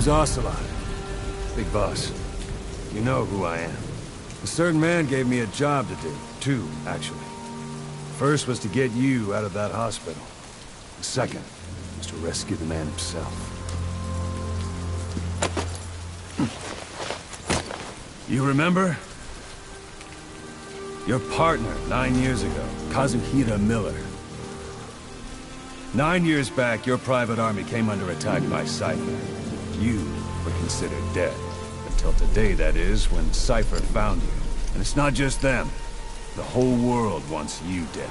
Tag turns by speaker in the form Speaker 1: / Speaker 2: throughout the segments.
Speaker 1: name's Ocelot. Big boss. You know who I am. A certain man gave me a job to do. Two, actually. First was to get you out of that hospital. The second was to rescue the man himself. You remember? Your partner, 9 years ago, Kazuhira Miller. 9 years back, your private army came under attack by Cypher. You were considered dead. Until today, that is, when Cypher found you. And it's not just them. The whole world wants you dead.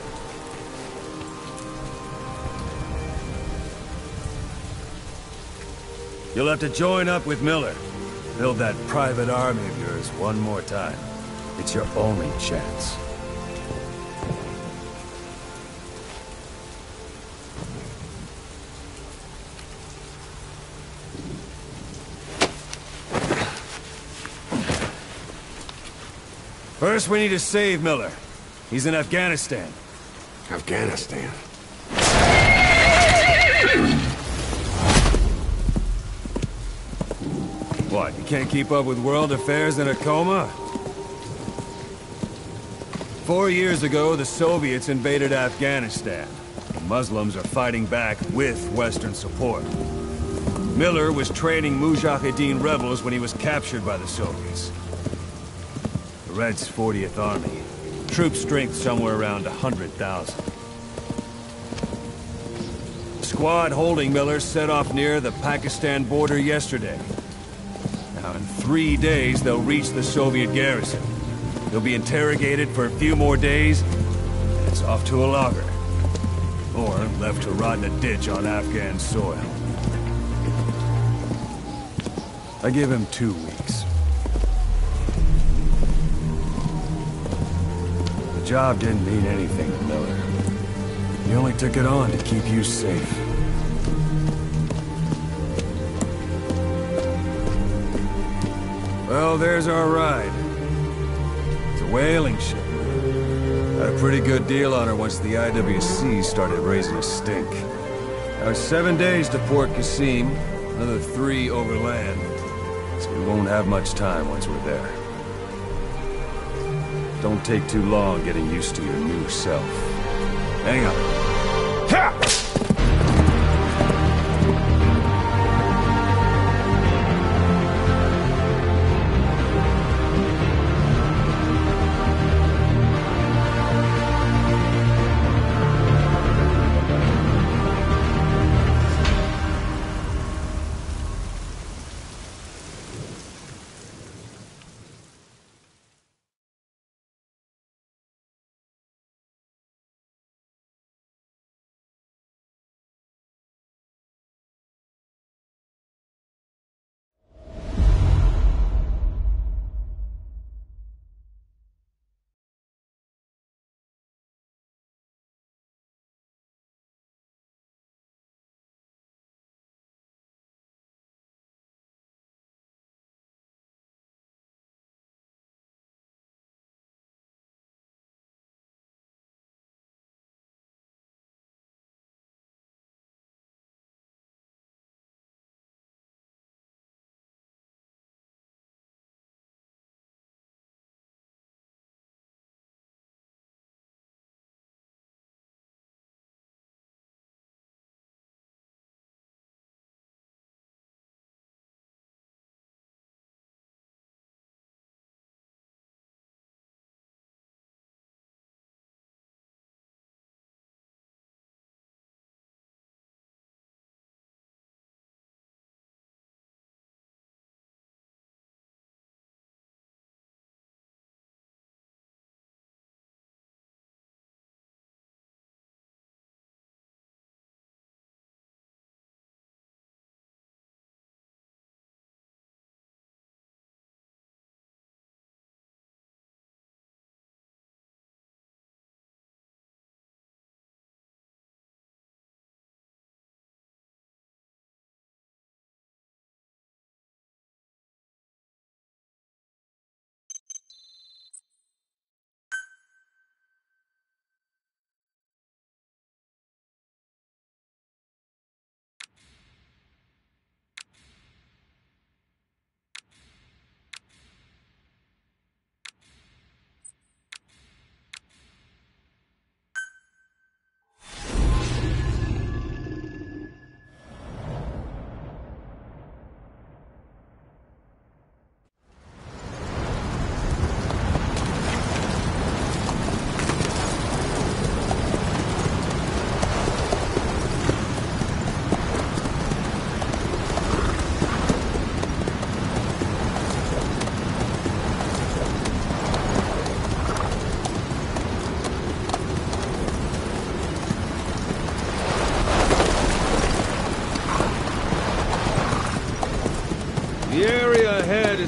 Speaker 1: You'll have to join up with Miller. Build that private army of yours one more time. It's your only chance. First, we need to save Miller. He's in Afghanistan.
Speaker 2: Afghanistan?
Speaker 1: What, you can't keep up with world affairs in a coma? 4 years ago, the Soviets invaded Afghanistan. The Muslims are fighting back with Western support. Miller was training Mujahideen rebels when he was captured by the Soviets. The Red's 40th Army. Troop strength somewhere around 100,000. The squad holding Miller set off near the Pakistan border yesterday. Now, in 3 days, they'll reach the Soviet garrison. They'll be interrogated for a few more days, and it's off to a lager. Or left to rot in a ditch on Afghan soil. I give him 2 weeks. The job didn't mean anything to Miller. He only took it on to keep you safe. Well, there's our ride. It's a whaling ship. Had a pretty good deal on her once the IWC started raising a stink. Now it's 7 days to Port Qasim, another 3 overland. So we won't have much time once we're there. Don't take too long getting used to your new self. Hang on. Ha!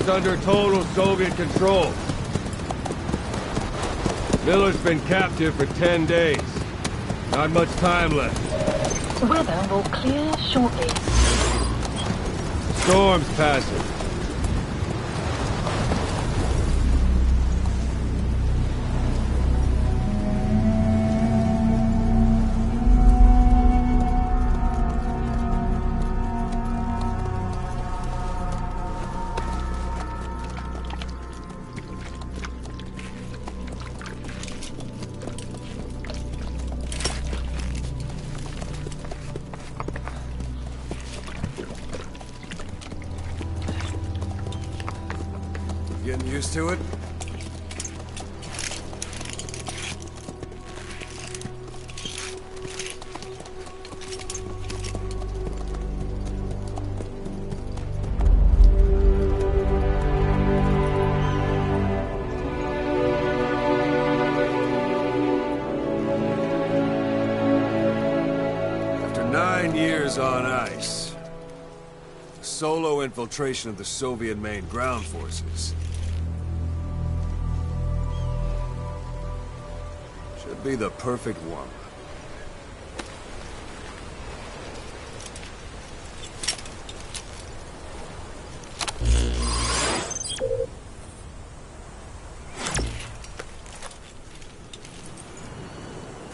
Speaker 1: is under total Soviet control. Miller's been captive for 10 days. Not much time left.
Speaker 3: Weather will clear shortly.
Speaker 1: Storm's passing.
Speaker 2: Getting used to it?
Speaker 1: After 9 years on ice, solo infiltration of the Soviet main ground forces should be the perfect one.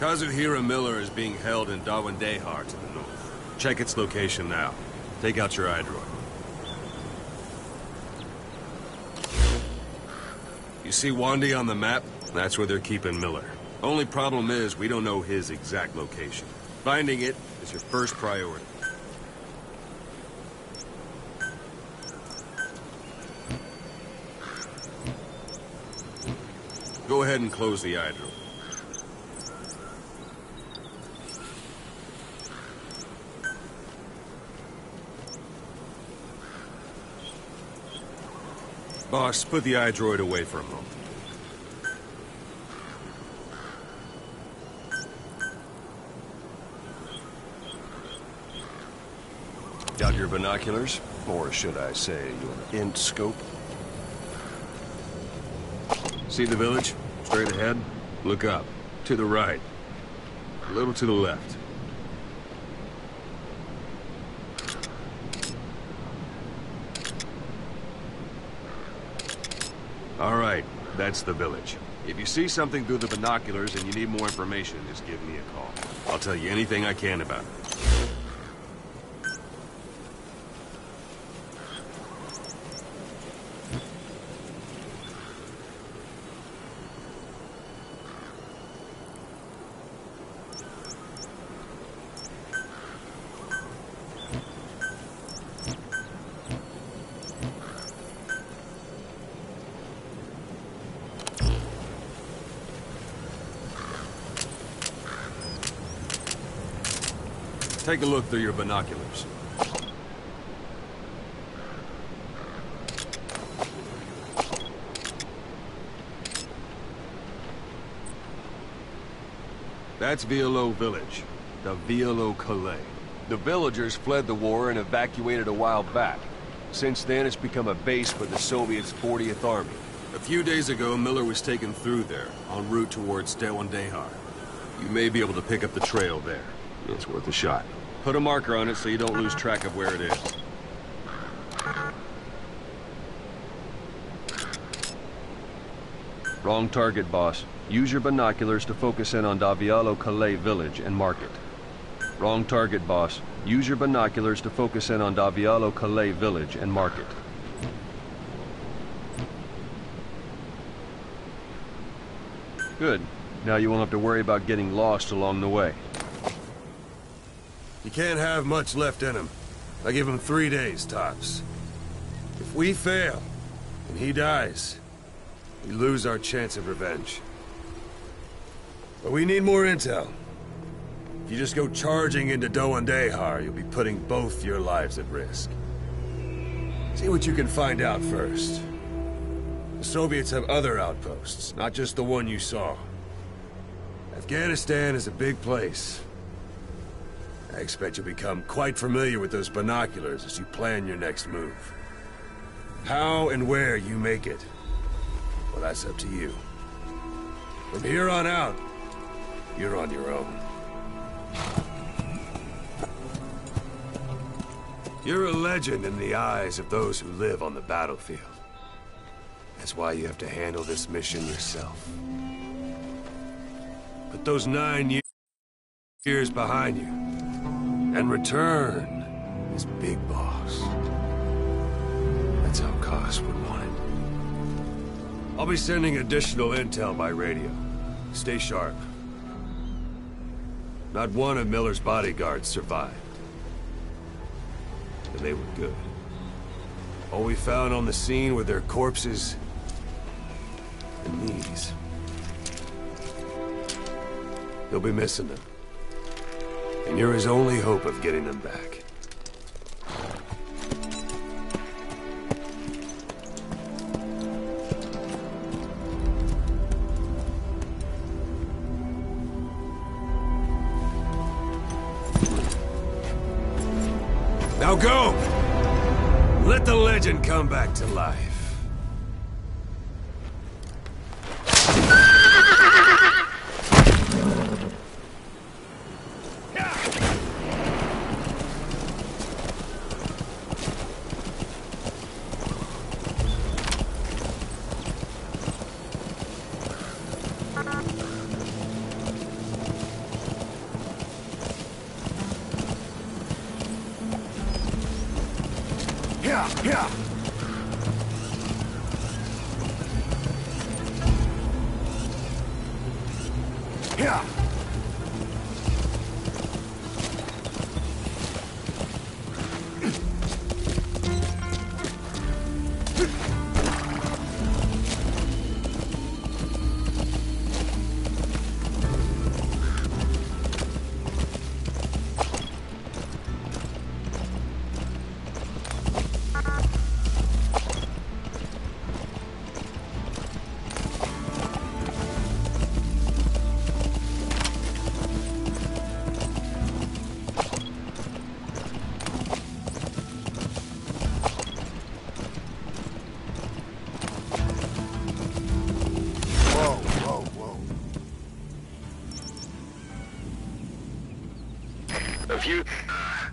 Speaker 1: Kazuhira Miller is being held in Dawandehar to the north. Check its location now. Take out your iDroid. You see Wandi on the map? That's where they're keeping Miller. Only problem is, we don't know his exact location. Finding it is your first priority. Go ahead and close the iDroid. Boss, put the iDroid away for a moment. Got your binoculars? Or should I say, your int scope? See the village? Straight ahead? Look up. To the right. A little to the left. All right, that's the village. If you see something through the binoculars and you need more information, just give me a call. I'll tell you anything I can about it. Take a look through your binoculars. That's Violo Village, the Violo Calais. The villagers fled the war and evacuated a while back. Since then, it's become a base for the Soviets' 40th Army. A few days ago, Miller was taken through there, en route towards Dawandehar. You may be able to pick up the trail there. It's worth a shot. Put a marker on it so you don't lose track of where it is. Wrong target, boss. Use your binoculars to focus in on Davialo Calais village and mark it. Wrong target, boss. Use your binoculars to focus in on Davialo Calais village and mark it. Good. Now you won't have to worry about getting lost along the way.
Speaker 2: You can't have much left in him. I give him 3 days, tops. If we fail, and he dies, we lose our chance of revenge. But we need more intel. If you just go charging into Dawandehar, you'll be putting both your lives at risk. See what you can find out first. The Soviets have other outposts, not just the one you saw. Afghanistan is a big place. I expect you'll become quite familiar with those binoculars as you plan your next move. How and where you make it, well, that's up to you. From here on out, you're on your own. You're a legend in the eyes of those who live on the battlefield. That's why you have to handle this mission yourself. Put those 9 years behind you, and return as Big Boss. That's how Koss would want it. I'll be sending additional intel by radio. Stay sharp. Not one of Miller's bodyguards survived. And they were good. All we found on the scene were their corpses and knees. You'll be missing them. And you're his only hope of getting them back. Now go! Let the legend come back to life. Yeah.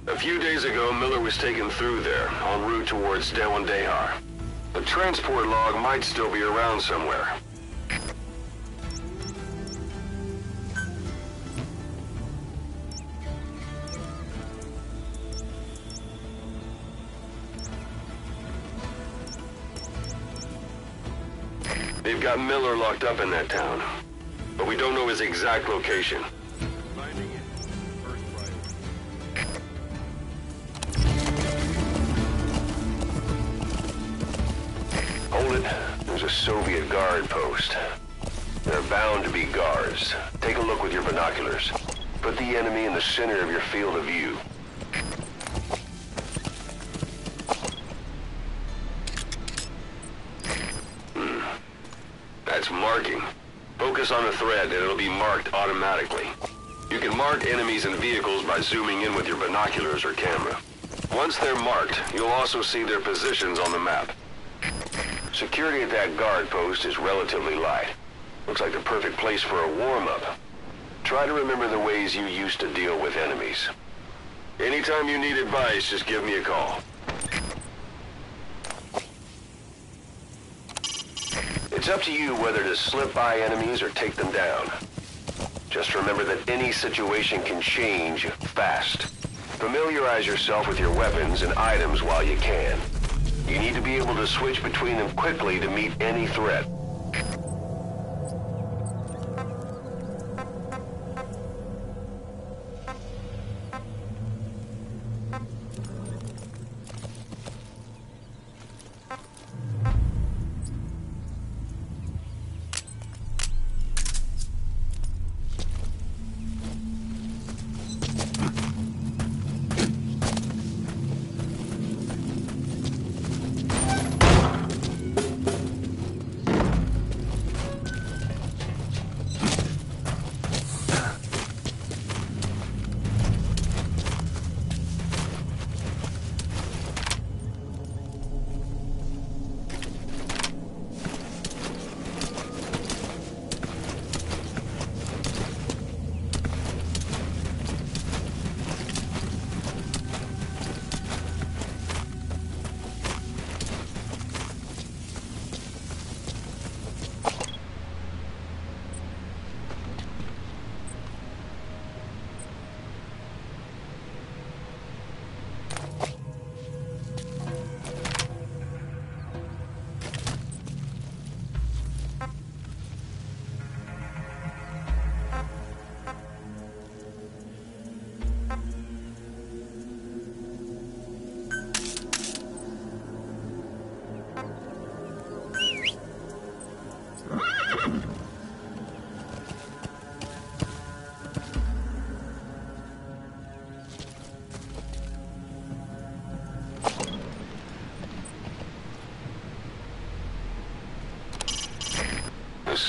Speaker 2: A few days ago, Miller was taken through there, en route towards Dehar. The transport log might still be around somewhere. They've got Miller locked up in that town, but we don't know his exact location. There's a Soviet guard post. There are bound to be guards. Take a look with your binoculars. Put the enemy in the center of your field of view. That's marking. Focus on the thread and it'll be marked automatically. You can mark enemies and vehicles by zooming in with your binoculars or camera. Once they're marked, you'll also see their positions on the map. Security at that guard post is relatively light. Looks like the perfect place for a warm-up. Try to remember the ways you used to deal with enemies. Anytime you need advice, just give me a call. It's up to you whether to slip by enemies or take them down. Just remember that any situation can change fast. Familiarize yourself with your weapons and items while you can. You need to be able to switch between them quickly to meet any threat.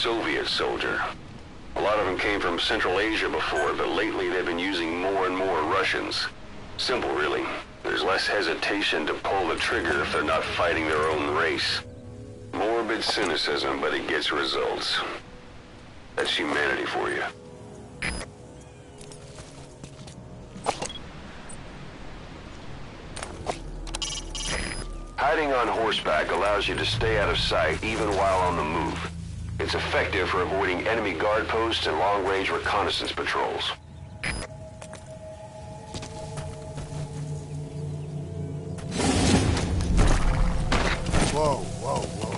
Speaker 4: Soviet soldier. A lot of them came from Central Asia before, but lately they've been using more and more Russians. Simple, really. There's less hesitation to pull the trigger if they're not fighting their own race. Morbid cynicism, but it gets results. That's humanity for you. Hiding on horseback allows you to stay out of sight even while on the move. It's effective for avoiding enemy guard posts and long-range reconnaissance patrols.
Speaker 2: Whoa, whoa, whoa.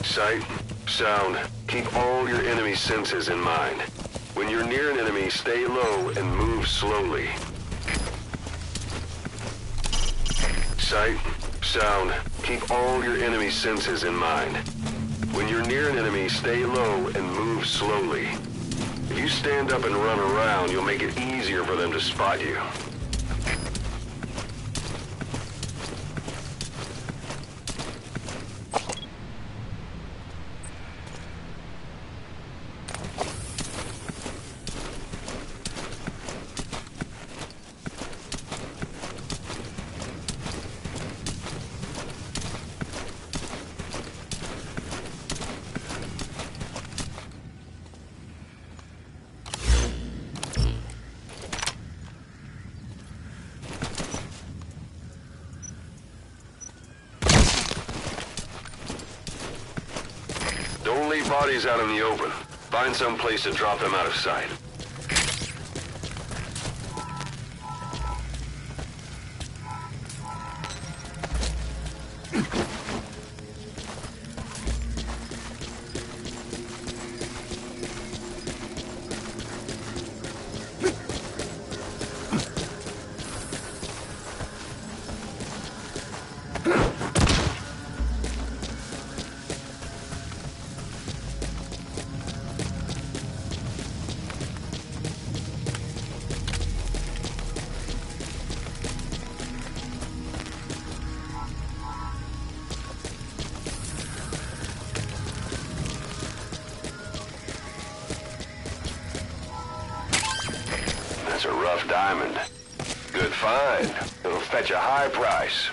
Speaker 4: Sight, sound, keep all your enemy senses in mind. When you're near an enemy, stay low and move slowly. Sight, sound, keep all your enemy senses in mind. When you're near an enemy, stay low and move slowly. If you stand up and run around, you'll make it easier for them to spot you. Don't leave bodies out in the open. Find some place to drop them out of sight. That's a rough diamond. Good find. It'll fetch a high price.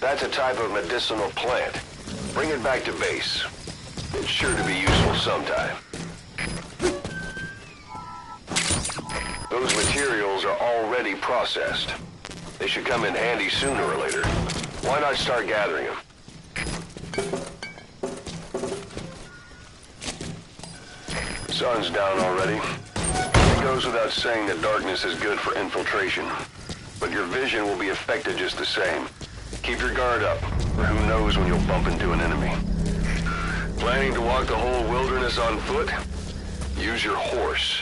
Speaker 4: That's a type of medicinal plant. Bring it back to base. It's sure to be useful sometime. Those materials are already processed. They should come in handy sooner or later. Why not start gathering them? Sun's down already. goes without saying that darkness is good for infiltration, but your vision will be affected just the same. Keep your guard up, or who knows when you'll bump into an enemy. Planning to walk the whole wilderness on foot? Use your horse.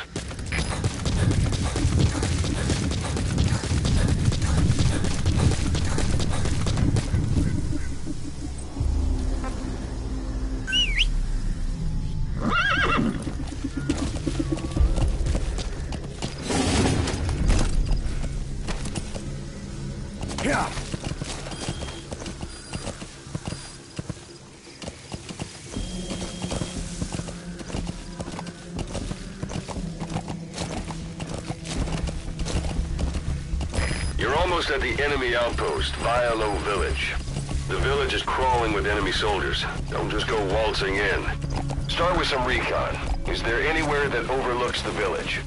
Speaker 2: Yeah.
Speaker 4: You're almost at the enemy outpost, Vialo Village. The village is crawling with enemy soldiers. Don't just go waltzing in. Start with some recon. Is there anywhere that overlooks the village?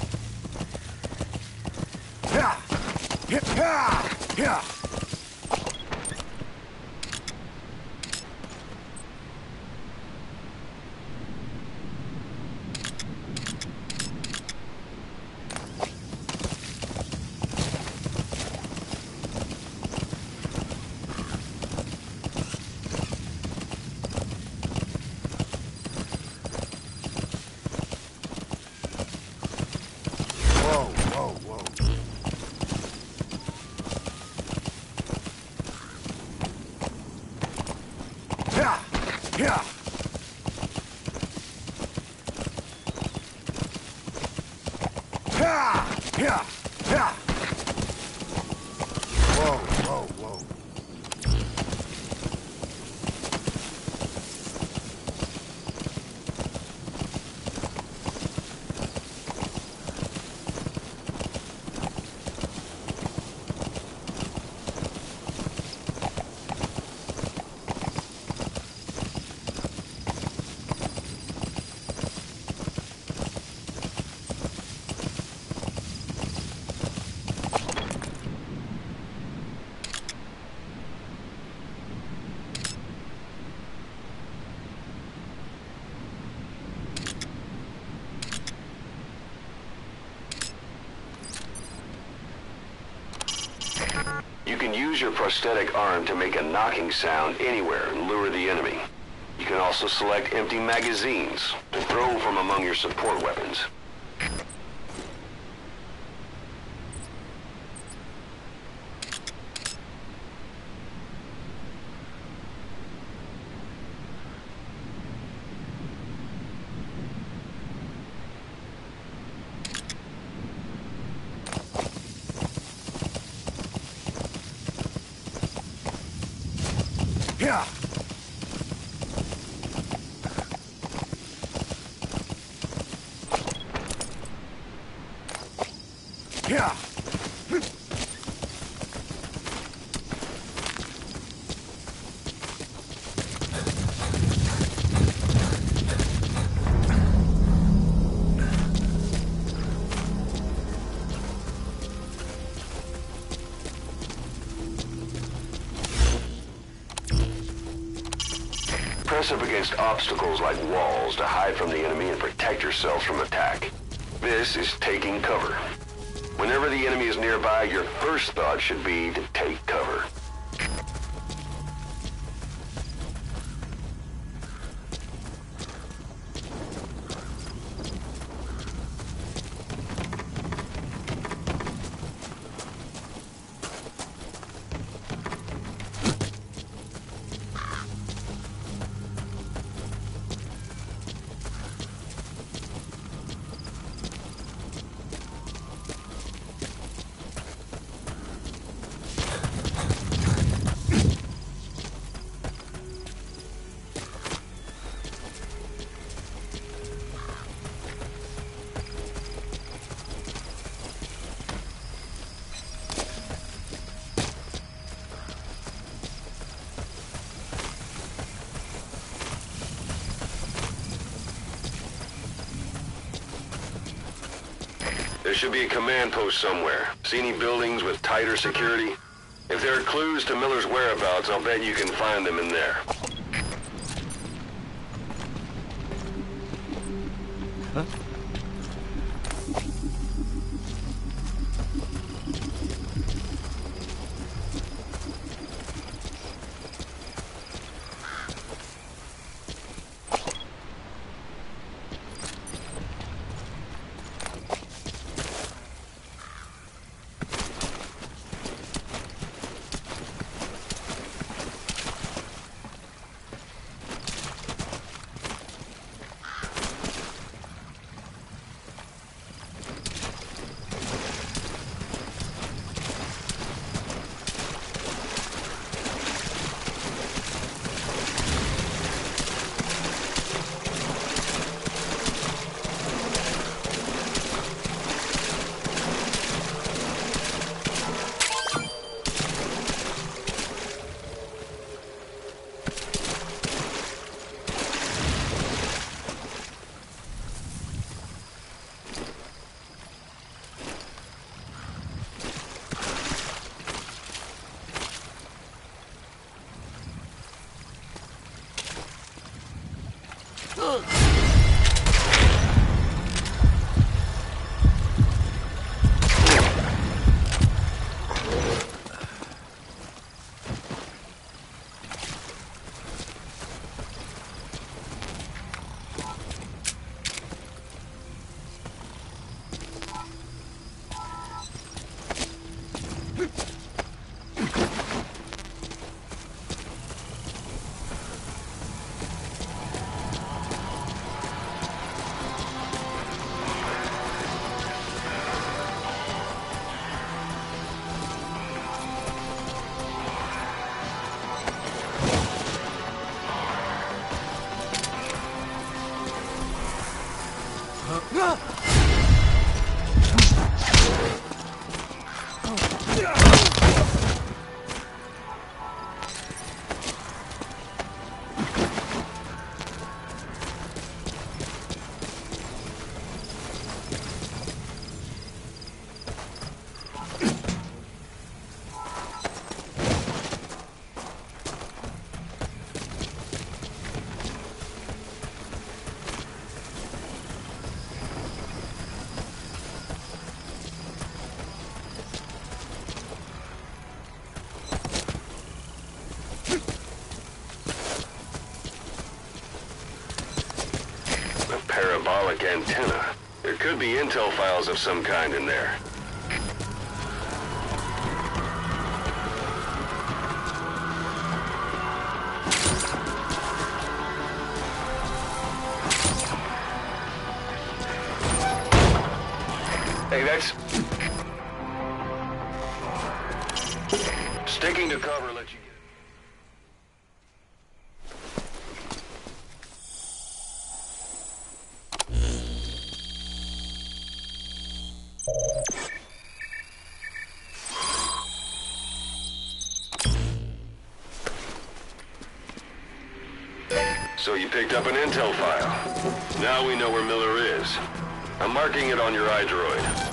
Speaker 2: Yeah. Yeah. Whoa.
Speaker 4: You can use your prosthetic arm to make a knocking sound anywhere and lure the enemy. You can also select empty magazines to throw from among your support weapons.
Speaker 2: Yeah. Yeah.
Speaker 4: Press up against obstacles like walls to hide from the enemy and protect yourselves from attack. This is taking cover. Whenever the enemy is nearby, your first thought should be to take cover. There should be a command post somewhere. See any buildings with tighter security? If there are clues to Miller's whereabouts, I'll bet you can find them in there. Parabolic antenna. There could be intel files of some kind in there. Hey, that's... Sticking to cover lets you get... So you picked up an intel file. Now we know where Miller is. I'm marking it on your iDroid.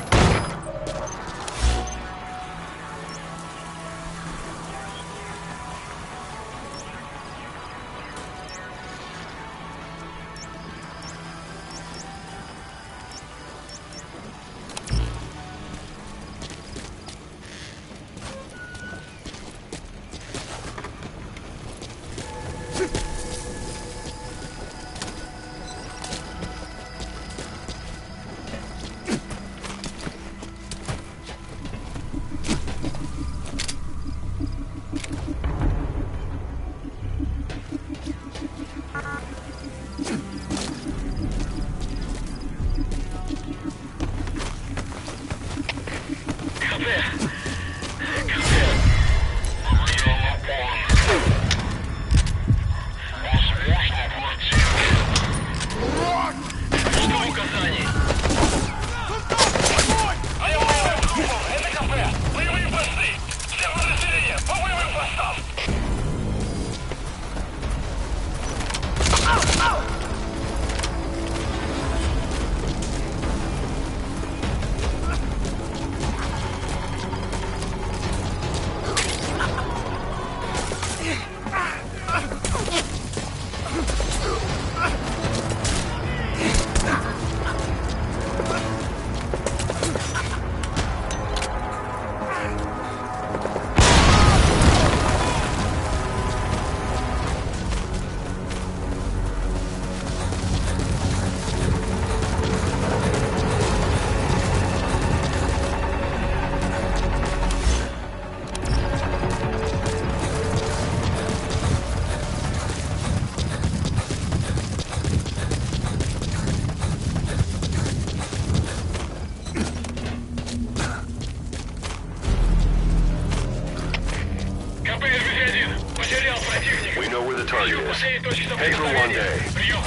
Speaker 4: day.
Speaker 5: Прием.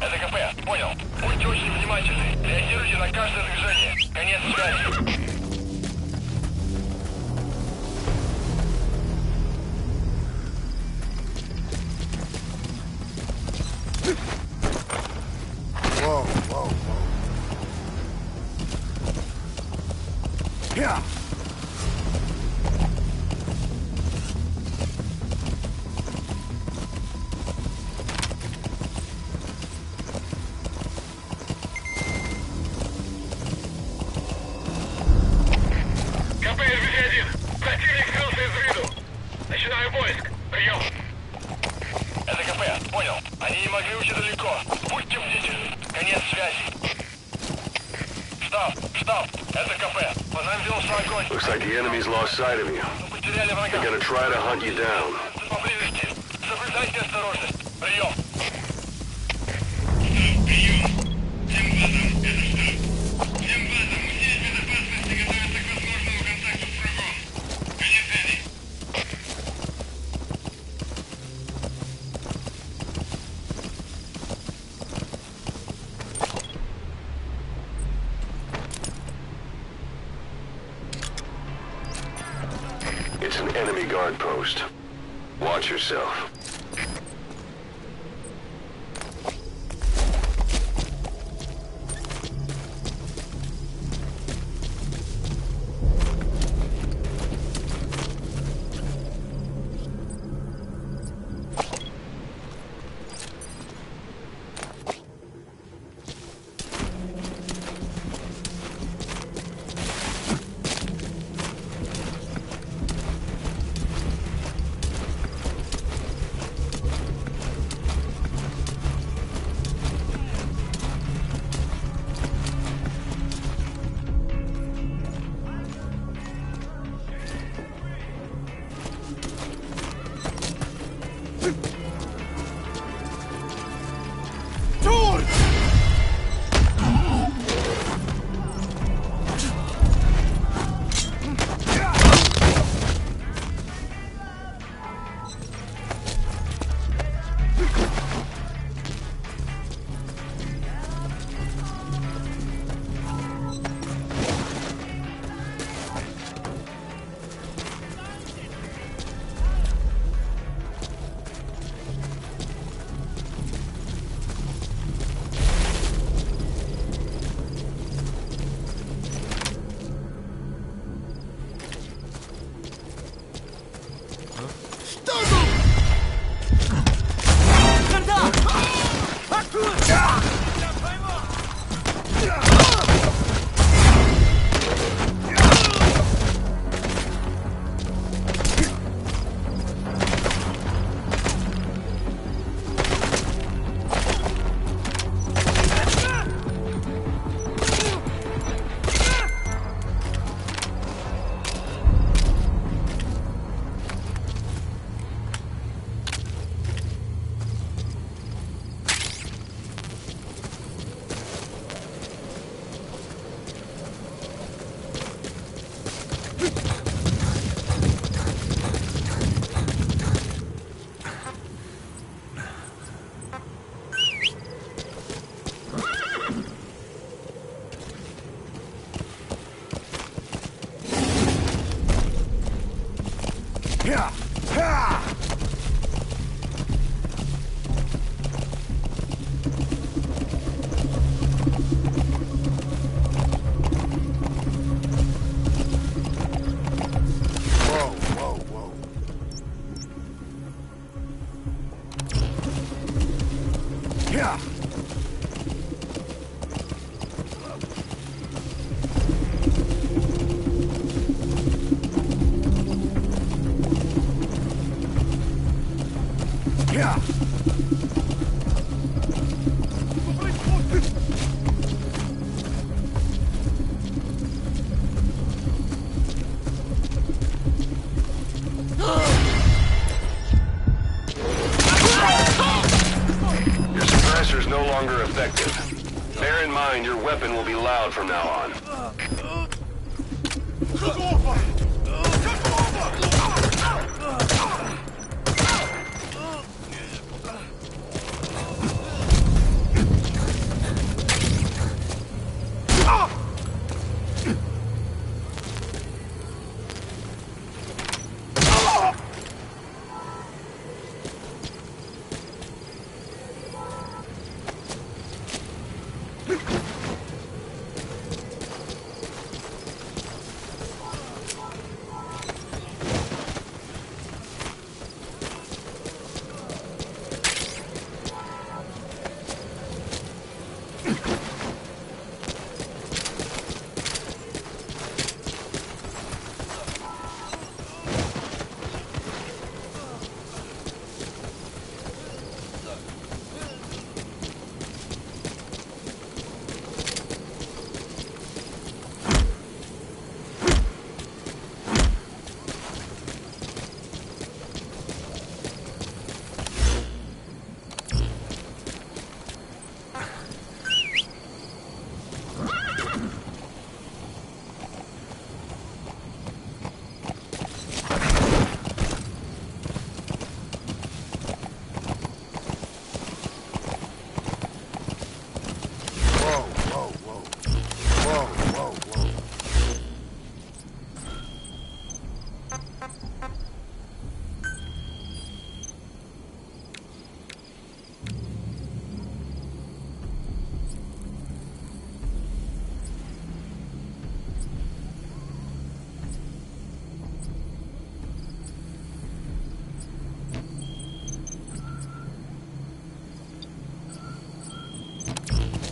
Speaker 5: Это КП. Понял. Будьте очень внимательны. Реагируйте на каждое движение. Конец связи.
Speaker 2: Whoa, whoa, whoa. Yeah.
Speaker 5: КП РВД-1. Противник скрылся из виду. Начинаю поиск. Прием. Это КП. Понял. Они не могли уйти далеко. Будьте бдительны. Конец связи. Штаб. Это КП. По нам велся огонь.
Speaker 4: Looks like the enemy's lost sight of you.
Speaker 5: Мы потеряли врага.
Speaker 4: They're gonna try to hunt you down.
Speaker 5: Поблизости. Соблюдайте осторожность. Прием.
Speaker 4: It's an enemy guard post. Watch yourself. Bear in mind, your weapon will be loud from now on.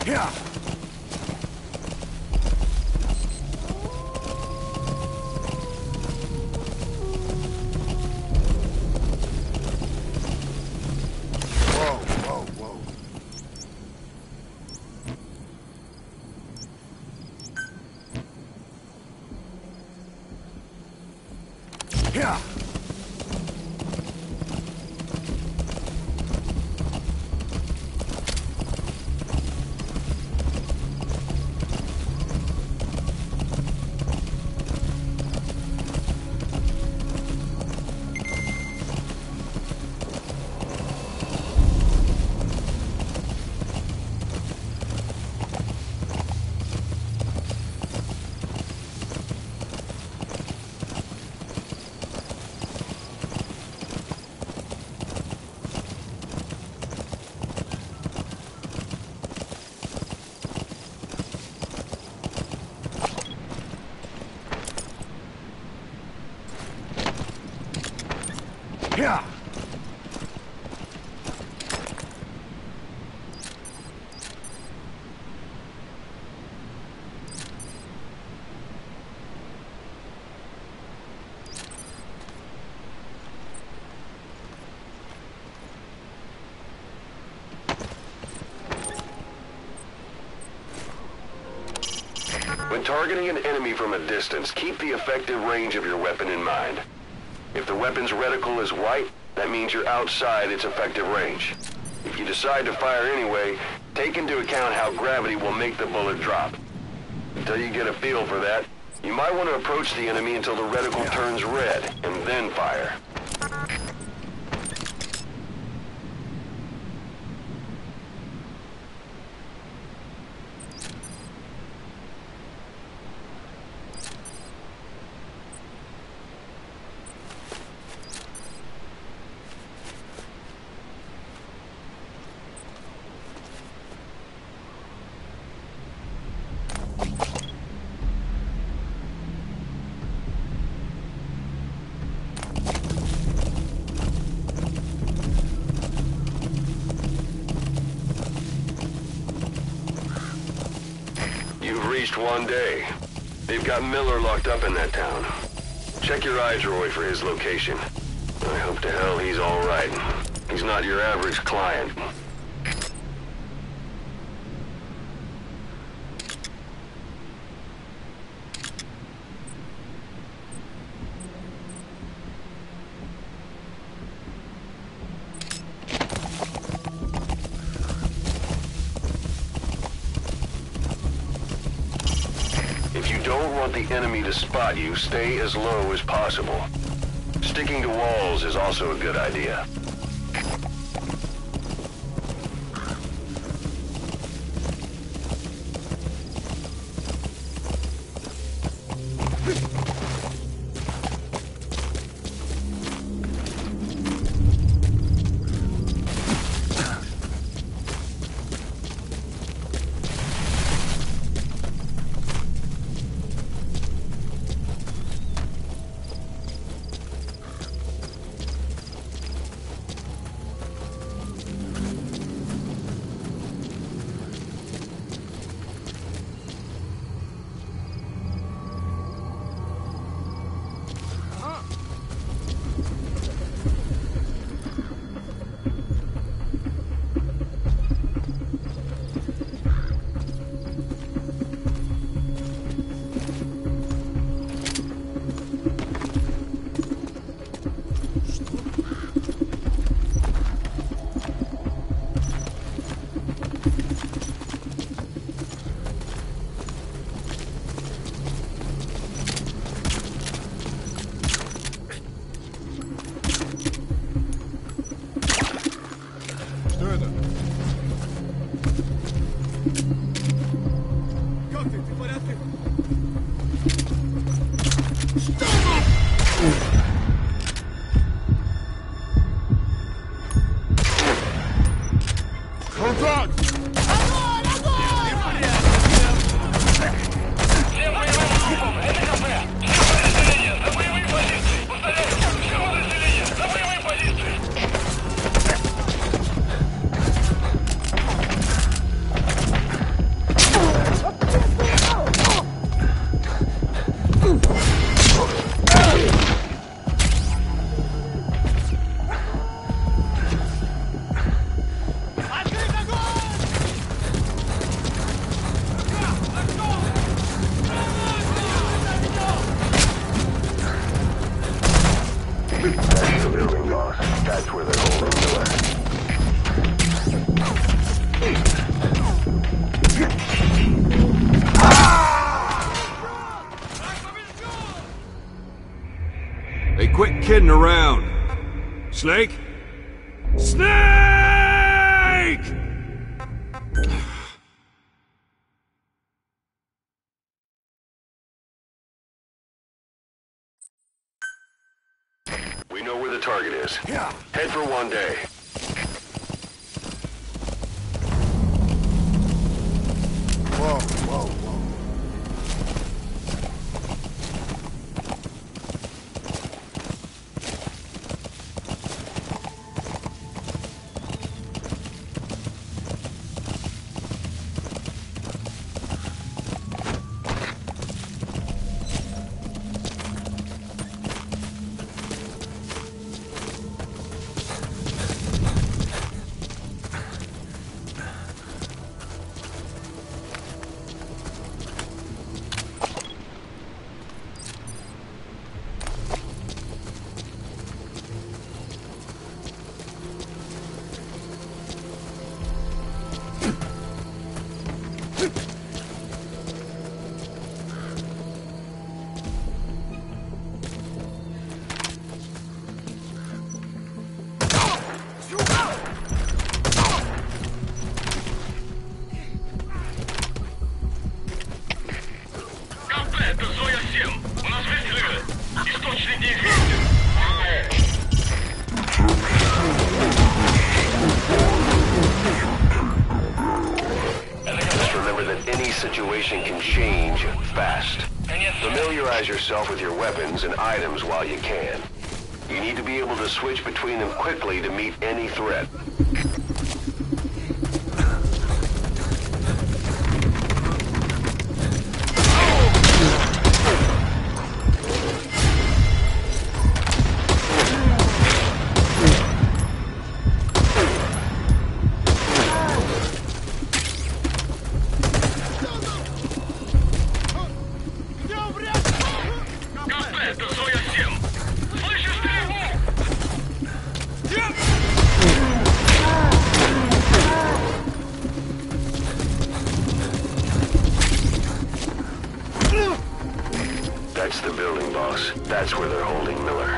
Speaker 1: Yeah. Yeah. Yeah.
Speaker 4: When targeting an enemy from a distance, keep the effective range of your weapon in mind. If the weapon's reticle is white, that means you're outside its effective range. If you decide to fire anyway, take into account how gravity will make the bullet drop. Until you get a feel for that, you might want to approach the enemy until the reticle turns red, and then fire. You've reached one day. They've got Miller locked up in that town. Check your eyes, Roy, for his location. I hope to hell he's all right. He's not your average client. If you don't want the enemy to spot you, stay as low as possible. Sticking to walls is also a good idea.
Speaker 1: kidding around. Snake? Snake!
Speaker 4: We know where the target is. Head for one day.
Speaker 2: Whoa, whoa, whoa.
Speaker 5: Это Зоя-7. У нас выстрелы. Источник неизвестен.
Speaker 4: Just remember that any situation can change fast. Familiarize yourself with your weapons and items while you can. You need to be able to switch between them quickly to meet any threat.
Speaker 5: Это Зоя-7. Слышишь стрельбу?
Speaker 4: That's the building, boss. That's where they're holding Miller.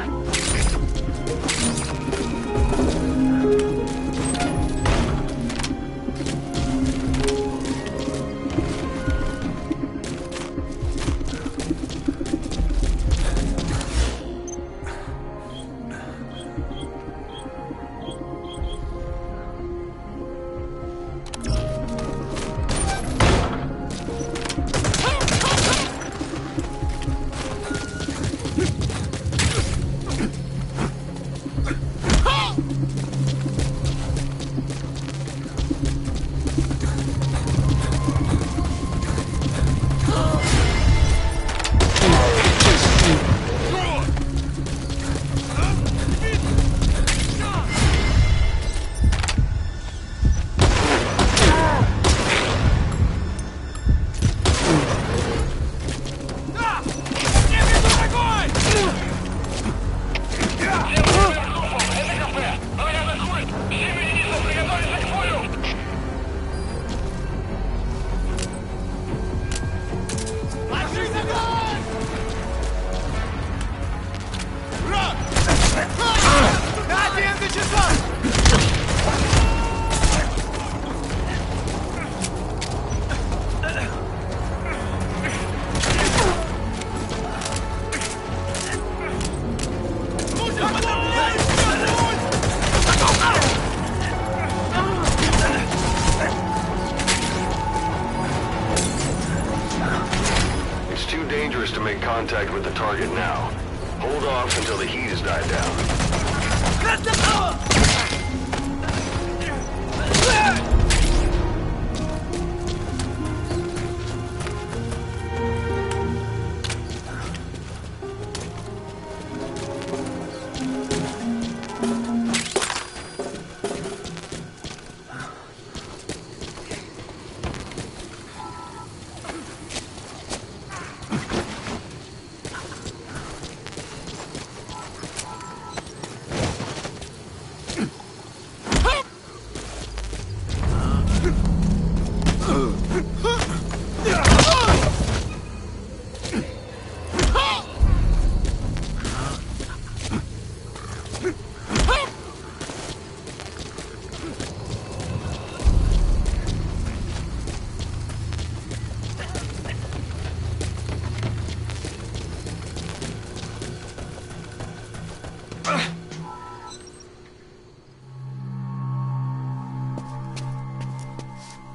Speaker 4: Dangerous to make contact with the target now. Hold off until the heat has died down.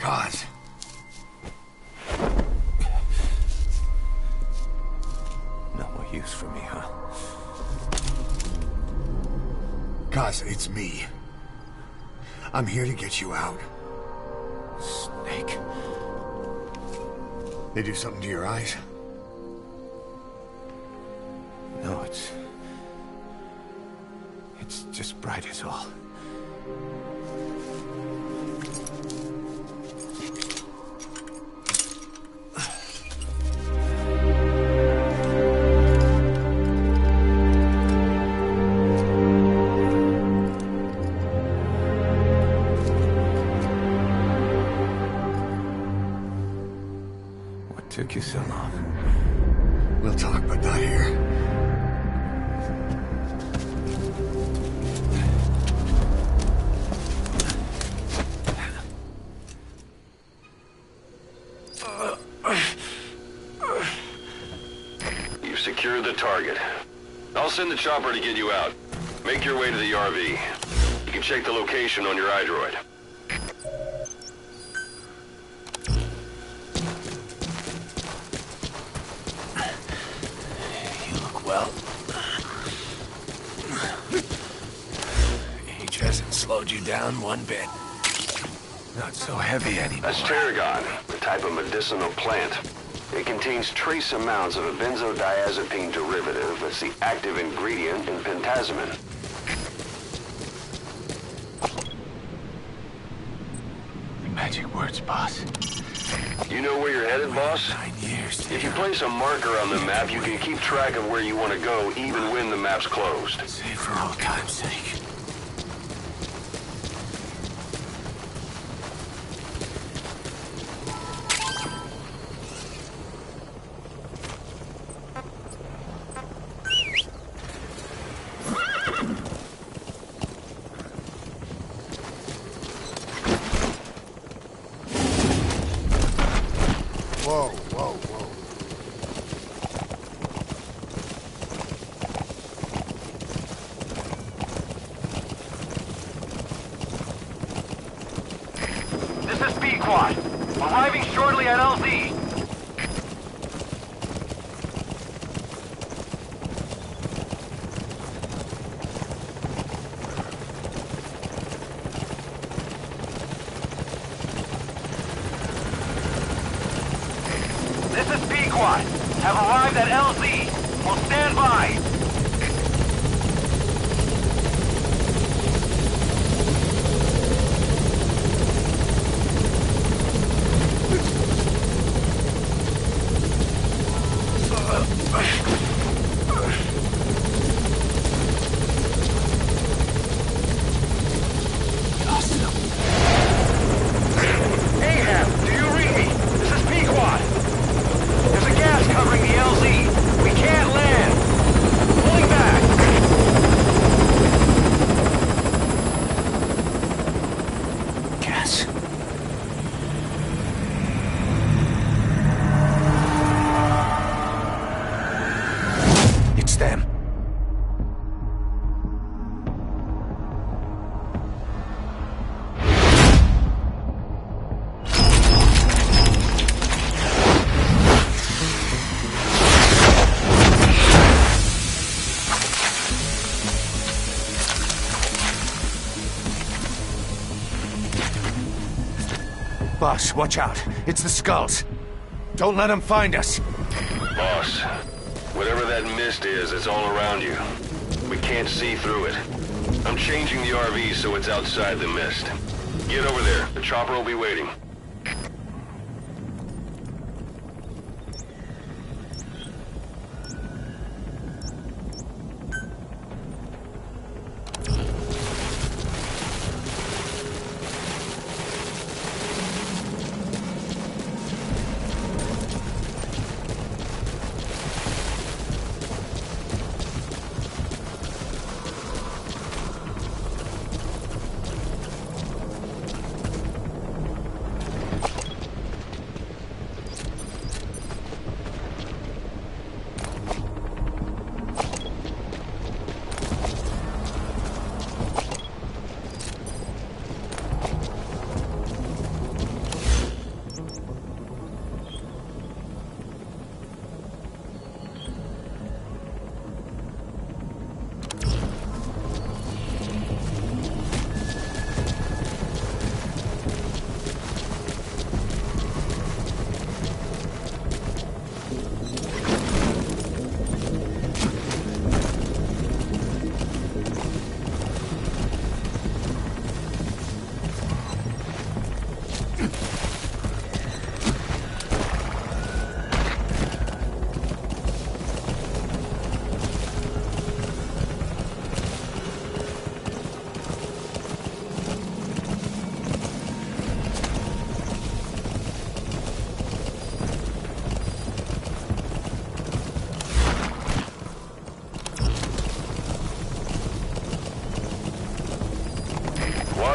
Speaker 6: God.
Speaker 2: No more use for me, huh?
Speaker 6: Kaz, it's me. I'm here to get you out.
Speaker 2: Snake.
Speaker 6: They do something to your eyes?
Speaker 2: No, it's just bright as all. What took you so long?
Speaker 6: We'll talk, but not here.
Speaker 4: You've secured the target. I'll send the chopper to get you out. Make your way to the RV. You can check the location on your iDroid.
Speaker 2: You look well. Age hasn't slowed you down one bit. Not so heavy anymore.
Speaker 4: That's tarragon, a type of medicinal plant. It contains trace amounts of a benzodiazepine derivative that's the active ingredient in pentazimine.
Speaker 2: Magic words, boss.
Speaker 4: You know where you're headed, boss?
Speaker 2: 9 years.
Speaker 4: If you place a marker on the map, you can keep track of where you want to go even when the map's closed.
Speaker 2: Save for old time's sake.
Speaker 6: Whoa, whoa, whoa.
Speaker 5: This is Speedquad. Arriving shortly at LZ. This is Speedquad. Have arrived at LZ. Will stand by. Ahab, do you read me? This is Pequod. There's a gas covering the LZ. We can't land. Pulling back.
Speaker 2: Gas. It's them. Boss, watch out. It's the skulls. Don't let them find us.
Speaker 4: Boss, whatever that mist is, it's all around you. We can't see through it. I'm changing the RV so it's outside the mist. Get over there. The chopper will be waiting.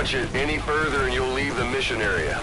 Speaker 4: touch it any further and you'll leave the mission area.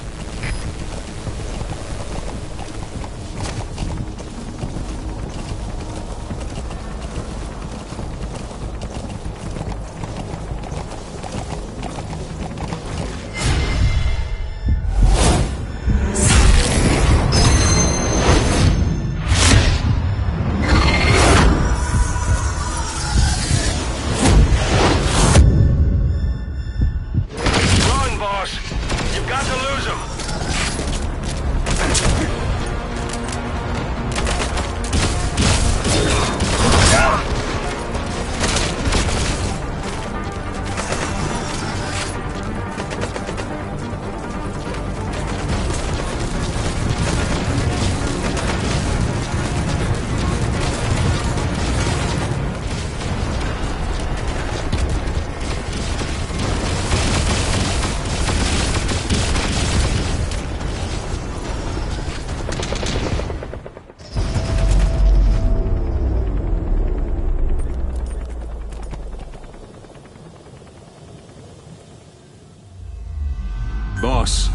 Speaker 7: Boss,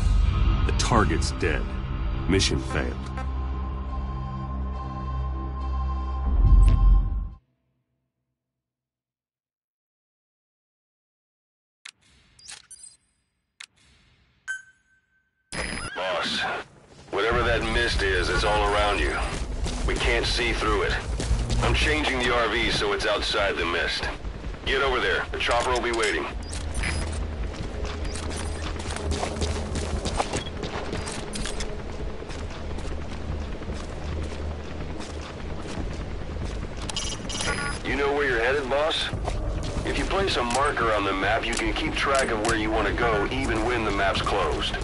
Speaker 7: the target's dead. Mission failed.
Speaker 4: Boss, whatever that mist is, it's all around you. We can't see through it. I'm changing the RV so it's outside the mist. Get over there. The chopper will be waiting. You know where you're headed, boss? If you place a marker on the map, you can keep track of where you want to go even when the map's closed.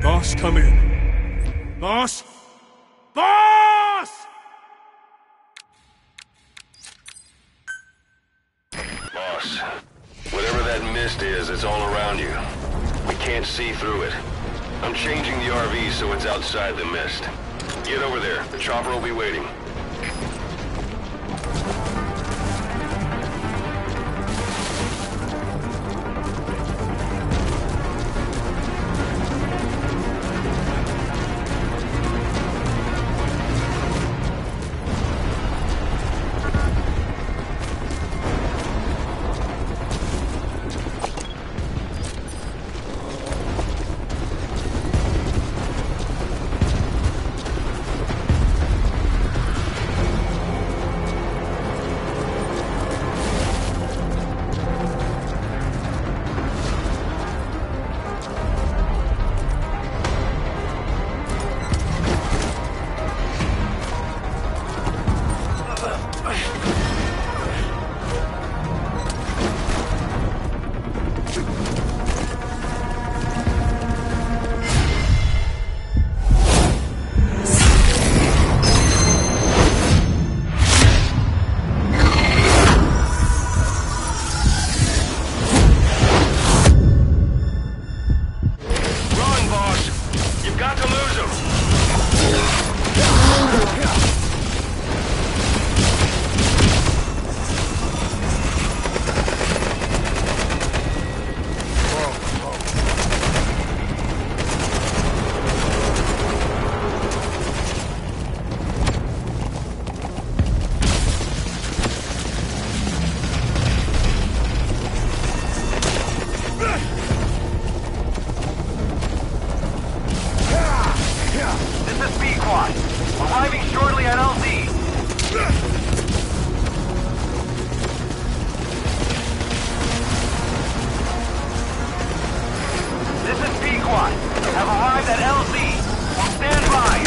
Speaker 7: Boss, come in. Boss? Boss!
Speaker 4: Boss, whatever that mist is, it's all around you. We can't see through it. I'm changing the RV so it's outside the mist. Get over there. The chopper will be waiting.
Speaker 5: This is B-Quad. Arriving shortly at LZ. This is B-Quad. Have arrived at LZ. Will stand by.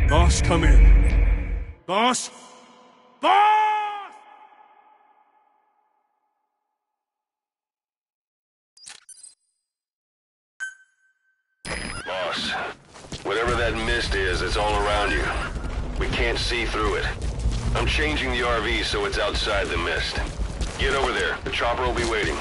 Speaker 1: Boss, come in. Boss? Boss!
Speaker 4: Boss, whatever that mist is, it's all around you. We can't see through it. I'm changing the RV so it's outside the mist. Get over there. The chopper will be waiting.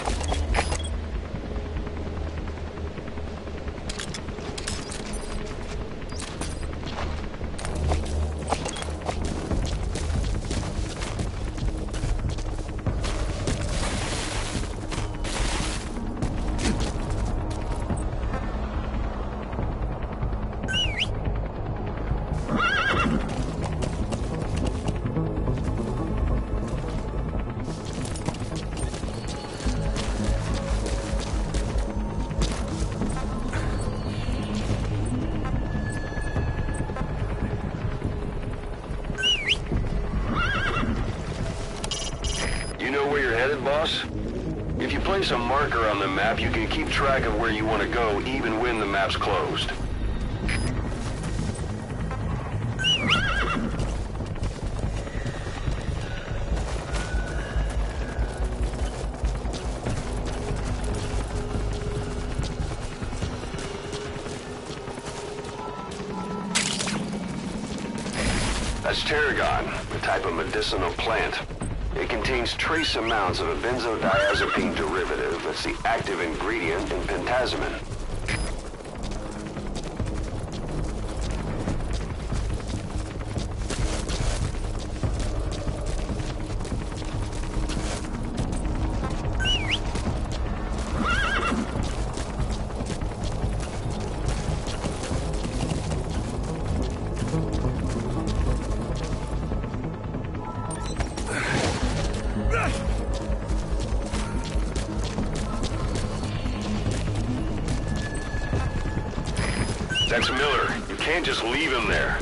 Speaker 4: You know where you're headed, boss? If you place a marker on the map, you can keep track of where you want to go, even when the map's closed. That's tarragon, a type of medicinal plant. It contains trace amounts of a benzodiazepine derivative that's the active ingredient in pentazimine. That's Miller. You can't just leave him there.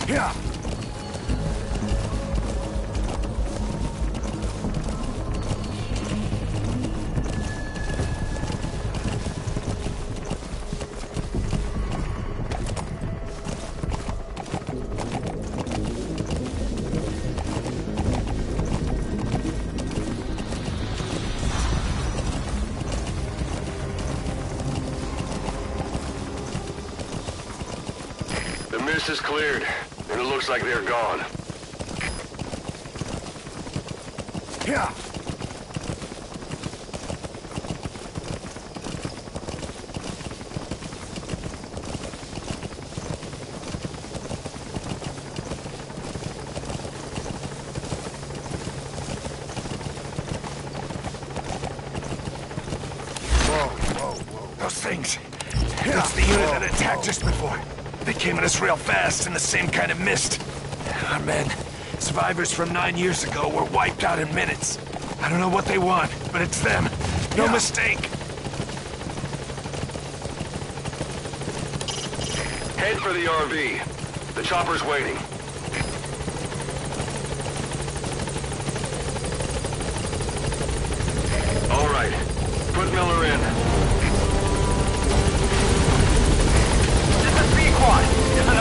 Speaker 6: Yeah.
Speaker 4: The mist is cleared, and it looks like they're gone.
Speaker 6: Yeah.
Speaker 8: Those things. That's the unit that attacked just before. They came at us real fast in the same kind of mist. Our men, survivors from 9 years ago, were wiped out in minutes. I don't know what they want, but it's them. No mistake.
Speaker 4: Head for the RV. The chopper's waiting. All right. Put Miller in.
Speaker 5: This is Sequad. There's an